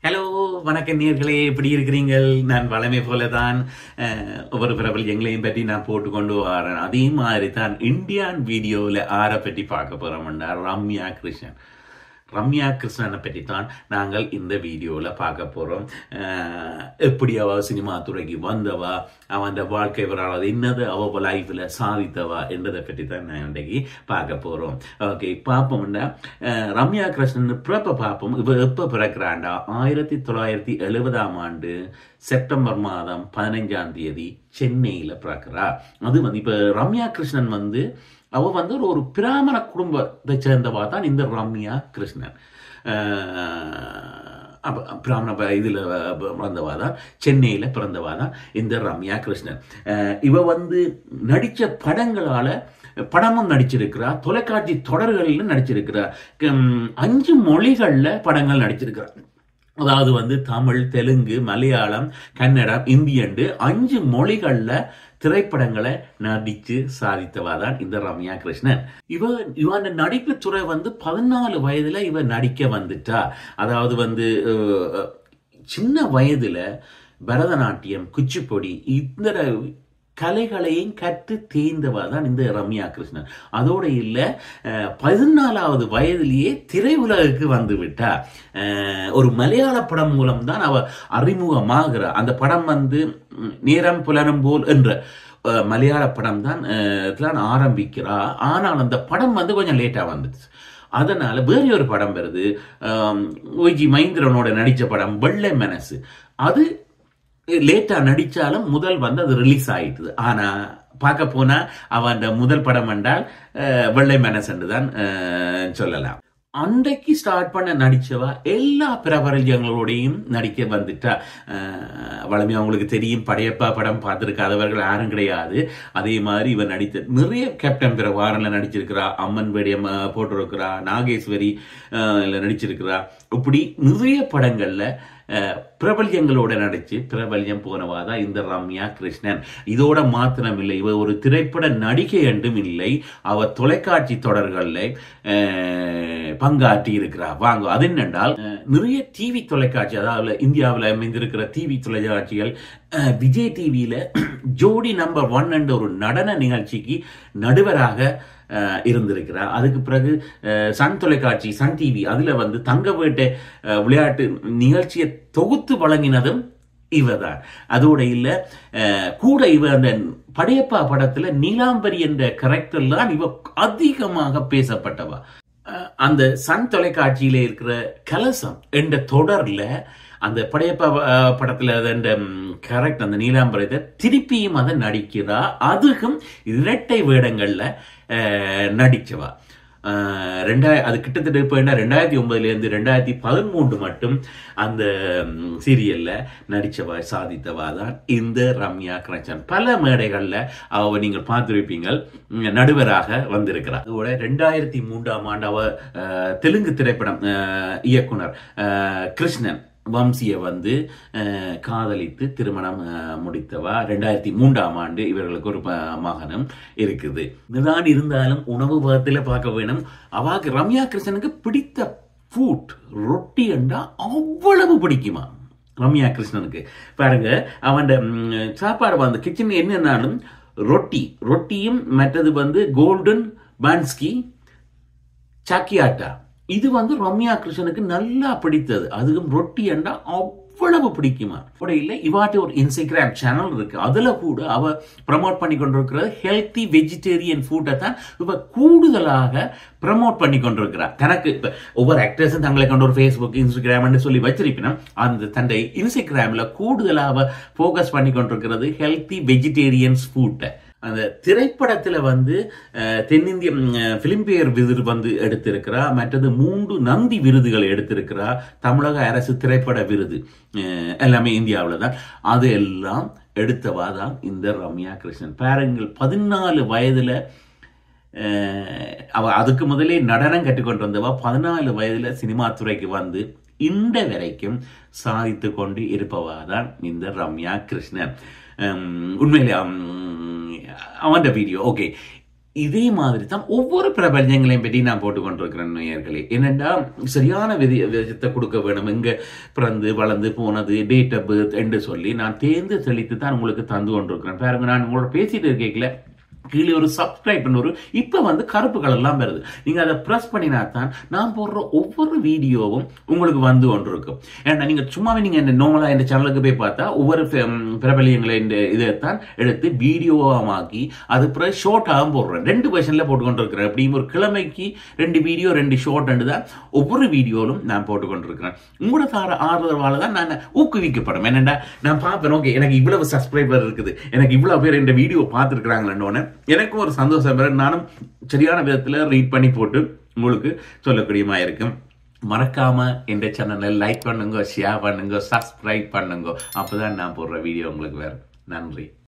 Hello, வணக்கம் நேர்களே, எப்படி இருக்கிறீங்கள்? நான் வளமை போலதான் ஒவ்வொரு பிரபல்யங்களையும் பற்றி நான் போட்டு கொண்டு வரேன். அதே மாதிரி தான் இந்தியான் வீடியோவில் ஆரை பற்றி பார்க்க போறோம்னா ரம்யா கிருஷ்ணன். ரம்யா கிருஷ்ணனை பற்றி தான் நாங்கள் இந்த வீடியோவில் பார்க்க போகிறோம். எப்படி அவ சினிமா துறைக்கு வந்தவா, அவன் வாழ்க்கை வரலாறு என்னது, அவ லைஃப்பில் சாதித்தவா என்றதை பற்றி தான் நான் இன்றைக்கு பார்க்க போகிறோம். ஓகே, பார்ப்போம்னா ரம்யா கிருஷ்ணன் பிறப்பை பார்ப்போம். இவ எப்போ பிறக்கிறாண்டா 1970 செப்டம்பர் மாதம் 15 சென்னையில் பிறக்கிறா. அது இப்போ ரம்யா கிருஷ்ணன் அவ ஒரு பிராமண குடும்பத்தை சேர்ந்தவா தான் இந்த ரம்யா கிருஷ்ணன். பிராமண இதில் பிறந்தவா தான், சென்னையில் பிறந்தவா தான் இந்த ரம்யா கிருஷ்ணன். இவ நடித்த படமும் நடிச்சிருக்கிறா, தொலைக்காட்சி தொடர்களிலும் நடிச்சிருக்கிறா, 5 மொழிகளில் படங்கள் நடிச்சிருக்கிறா. அதாவது தமிழ், தெலுங்கு, மலையாளம், கன்னடம், இந்தி என்று 5 மொழிகளில் திரைப்படங்களை நடிச்சு சாதித்தவாதான் இந்த ரம்யா கிருஷ்ணன். இவன் நடிப்பு துறை 14 வயதுல இவ நடிக்க வந்துட்டா. அதாவது சின்ன வயதுல பரதநாட்டியம், குச்சிப்புடி இந்த கலைகளையும் கற்று தேர்ந்தவா தான் இந்த ரம்யா கிருஷ்ணன். அதோட இல்ல 14வது வயதிலேயே திரையுலகுக்கு வந்து விட்டா. ஒரு மலையாள படம் மூலம் தான் அவ அறிமுகமாகிறா. அந்த படம் நேரம் புலரும் போல் என்ற மலையாள படம் தான் ஆரம்பிக்கிறா. ஆனால் அந்த படம் கொஞ்சம் லேட்டா வந்துச்சு. அதனால வேற ஒரு படம் வருது, ஓஜி மகேந்திரனோட நடிச்ச படம் வெள்ளை மனசு. அது லேட்டா நடிச்சாலும் முதல் அது ரிலீஸ் ஆயிட்டுது. ஆனா பார்க்க போனா அவன் முதல் படம் என்றால் வெள்ளை மனசு தான் சொல்லலாம். அன்றைக்கு ஸ்டார்ட் பண்ண நடிச்சவா எல்லா பிரபலங்களோடையும் நடிக்க வந்துட்டா. வளமையா அவங்களுக்கு தெரியும், படையப்பா படம் பார்த்திருக்காதவர்கள் யாரும் கிடையாது. அதே மாதிரி இவன் நடித்த நிறைய கேப்டன் பிரபாரன்ல நடிச்சிருக்கிறா, அம்மன் வேடியம் போட்டிருக்கிறா, நாகேஸ்வரி நடிச்சிருக்கிறா. இப்படி நிறைய படங்கள்ல பிரபல்யங்களோட நடிச்சு பிரபல்யம் போனவாதான் இந்த ரம்யா கிருஷ்ணன். இதோட மாத்திரம் இல்லை, இவ ஒரு திரைப்பட நடிகை என்றும் இல்லை, அவ தொலைக்காட்சி தொடர்கள்ல பங்காற்றி இருக்கிறா. வாங்க, அது என்னென்றால் நிறைய டிவி தொலைக்காட்சி, அதாவது இந்தியாவில் அமைந்திருக்கிற டிவி தொலைக்காட்சிகள், விஜய் டிவியில ஜோடி நம்பர் 1 என்ற ஒரு நடன நிகழ்ச்சிக்கு நடுவராக இருந்திருக்கிறார். அதுக்கு பிறகு சன் தொலைக்காட்சி, சன் டிவி, அதுல தங்கவேட்டை விளையாட்டு நிகழ்ச்சியை தொகுத்து வழங்கினதும் இவதான். அதோட இல்ல கூட இவ அந்த படையப்பா படத்துல நீலாம்பரி என்ற கேரக்டர் தான் இவ அதிகமாக பேசப்பட்டவா. அந்த சன் தொலைக்காட்சியில இருக்கிற கலசம் என்ற தொடர்ல அந்த படையப்பா படத்துல அந்த கேரக்டர், அந்த நீலாம்பரத்தை திருப்பியும் அதை நடிக்கிறா. அதுக்கும் இரட்டை வேடங்கள்ல நடிச்சவா. அது கிட்டத்தட்ட இப்போ 2009 2013 மட்டும் அந்த சீரியல்ல நடிச்சவா, சாதித்தவா தான் இந்த ரம்யா கிருஷ்ணன். பல மேடைகள்ல அவ நீங்கள் பார்த்திருப்பீங்க, நடுவராக வந்திருக்கிறார். அதோட 2003 அவ தெலுங்கு திரைப்படம் இயக்குனர் கிருஷ்ணன் வம்சியை காதலித்து திருமணம் முடித்தவா. 2003 இவர்களுக்கு ஒரு மகனும் இருக்குது. இதுதான் இருந்தாலும் உணவு பதத்தில் பார்க்க வேணும். அவாக்கு ரம்யா கிருஷ்ணனுக்கு பிடித்த ஃபுட் ரொட்டி என்றா அவ்வளவு பிடிக்குமா ரம்யா கிருஷ்ணனுக்கு. பாருங்க, அவன் சாப்பாடு கிச்சன் என்னன்னாலும் ரொட்டியும் மற்றது கோல்டன் பான்ஸ்கி சாக்கியாட்டா. இது ரம்யா கிருஷ்ணனுக்கு நல்லா பிடித்தது. அதுவும் ரொட்டி என்றா அவ்வளவு பிடிக்குமா. இல்ல, இவாட்ட ஒரு இன்ஸ்டாகிராம் சேனல் இருக்கு, அதுல கூட அவ ப்ரமோட் பண்ணி கொண்டிருக்கிறது ஹெல்த்தி வெஜிடேரியன் ஃபுட்டை தான் இவ கூடுதலாக ப்ரமோட் பண்ணி கொண்டிருக்கிறார். தனக்கு இப்ப ஒவ்வொரு ஆக்டர்ஸும் தங்களை கொண்டு ஒரு ஃபேஸ்புக், இன்ஸ்டாகிராம் சொல்லி வச்சிருப்பினும் அந்த தன்னை இன்ஸ்டாகிராம்ல கூடுதலாக போக்கஸ் பண்ணி கொண்டிருக்கிறது ஹெல்த்தி வெஜிடேரியன்ஸ் ஃபுட்டை. அந்த திரைப்படத்துல தென்னிந்திய பிலிம்பேர் விருது எடுத்திருக்கிறா. மற்றது 3 நந்தி விருதுகளை எடுத்திருக்கிறா. தமிழக அரசு திரைப்பட விருது எல்லாமே இந்தியாவில் தான். அது எல்லாம் எடுத்தவாதான் இந்த ரம்யா கிருஷ்ணன். பாருங்கள், 14 வயதுல அவ அதுக்கு முதலே நடனம் கற்றுக்கொண்டு வந்தவா 14 வயதுல சினிமா துறைக்கு இந்த வரைக்கும் சாதித்து கொண்டு இருப்பவாதான் இந்த ரம்யா கிருஷ்ணன். உண்மையிலே அவன் வீடியோ ஓகே. இதே மாதிரி தான் ஒவ்வொரு பிரபஞ்சங்களையும் பற்றி நான் போட்டுக்கொண்டிருக்கிறேன் நேயர்களே. என்னென்னா சரியான விதத்தை கொடுக்க வேணும், எங்கே பிறந்து வளர்ந்து போனது, டேட் ஆஃப் பர்த் என்று சொல்லி நான் தேர்ந்து தெளித்து தான் உங்களுக்கு தந்து கொண்டிருக்கிறேன். பாருங்க, நான் உங்களோட பேசிட்டு இருக்கேன், கீழே ஒரு சப்ஸ்கிரைப் பண்ண ஒரு இப்போ வந்து கருப்பு கலர்லாம் வருது. நீங்கள் அதை ப்ரெஸ் பண்ணினா தான் நான் போடுற ஒவ்வொரு வீடியோவும் உங்களுக்கு வந்து கொண்டு இருக்கும். ஏன்னா நீங்கள் சும்மாவே நீங்கள் இந்த நார்மலாக இந்த சேனலுக்கு போய் பார்த்தா ஒவ்வொரு பிரபலியங்களை இந்த இதைத்தான் எடுத்து வீடியோவாக்கி அது பிறகு ஷார்ட்டாகவும் போடுறேன். 2 வெர்ஷனில் போட்டுக்கொண்டு இருக்கிறேன். அப்படியும் ஒரு கிழமைக்கு 2 வீடியோ 2 ஷார்ட் தான் ஒவ்வொரு வீடியோவிலும் நான் போட்டுக்கொண்டிருக்கிறேன். உங்களோட தார ஆதரவால் தான் நான் ஊக்குவிக்கப்படும். என்னென்னா நான் பார்ப்பேன், ஓகே எனக்கு இவ்வளவு சப்ஸ்கிரைபர் இருக்குது, எனக்கு இவ்வளோ பேர் இந்த வீடியோ பார்த்துருக்குறாங்களோன்னு எனக்கும் ஒரு சந்தோஷம் பெற, நானும் சரியான விதத்தில் ரீட் பண்ணி போட்டு உங்களுக்கு சொல்லக்கூடியமா இருக்கும். மறக்காம இந்த சேனலை லைக் பண்ணுங்க, ஷேர் பண்ணுங்க, சப்ஸ்கிரைப் பண்ணுங்க. அப்போதான் நான் போடுற வீடியோ உங்களுக்கு வேறு. நன்றி.